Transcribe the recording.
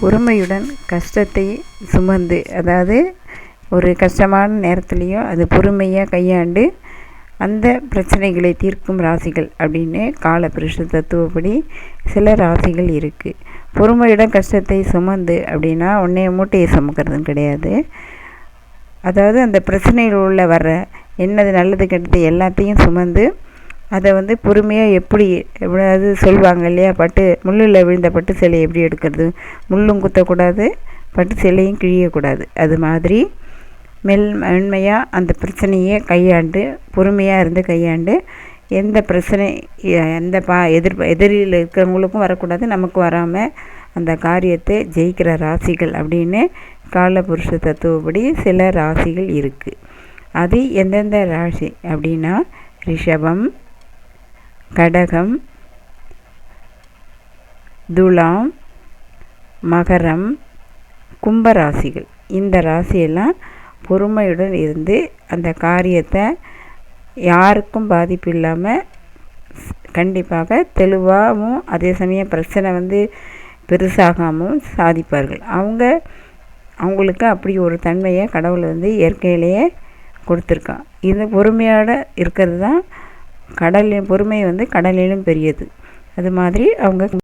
பொறுமையுடன் கஷ்டத்தை சுமந்து, அதாவது ஒரு கஷ்டமான நேரத்துலையும் அது பொறுமையாக கையாண்டு அந்த பிரச்சனைகளை தீர்க்கும் ராசிகள் அப்படின்னு காலபுருஷ தத்துவப்படி சில ராசிகள் இருக்குது. பொறுமையுடன் கஷ்டத்தை சுமந்து அப்படின்னா உடனே மூட்டையை சுமக்கிறதுன்னு கிடையாது. அதாவது அந்த பிரச்சனையில் உள்ள வர்ற என்னது நல்லது கெட்டது எல்லாத்தையும் சுமந்து அதை பொறுமையாக எப்படியாவது சொல்லுவாங்க இல்லையா, முள்ளில் விழுந்த பட்டு சிலையை எப்படி எடுக்கிறது, முள்ளும் குத்தக்கூடாது பட்டு சிலையும் கிழியக்கூடாது. அது மாதிரி மென்மையாக அந்த பிரச்சனையை கையாண்டு பொறுமையாக இருந்து கையாண்டு எந்த பிரச்சனை எந்த எதிரில் இருக்கிறவங்களுக்கும் வரக்கூடாது, நமக்கு வராமல் அந்த காரியத்தை ஜெயிக்கிற ராசிகள் அப்படின்னு காலபுருஷ தத்துவப்படி சில ராசிகள் இருக்குது. அது எந்தெந்த ராசி அப்படின்னா ரிஷபம், கடகம், துலாம், மகரம், கும்பராசிகள். இந்த ராசியெல்லாம் பொறுமையுடன் இருந்து அந்த காரியத்தை யாருக்கும் பாதிப்பு இல்லாமல் கண்டிப்பாக தெளிவாகவும் அதே சமயம் பிரச்சனை பெருசாகாமல் சாதிப்பார்கள். அவங்களுக்கு அப்படி ஒரு தன்மையை கடவுள் இயற்கையிலேயே கொடுத்துருக்கான். இது பொறுமையோடு இருக்கிறது தான் பொறுமை கடலிலும் பெரியது. அது மாதிரி அவங்க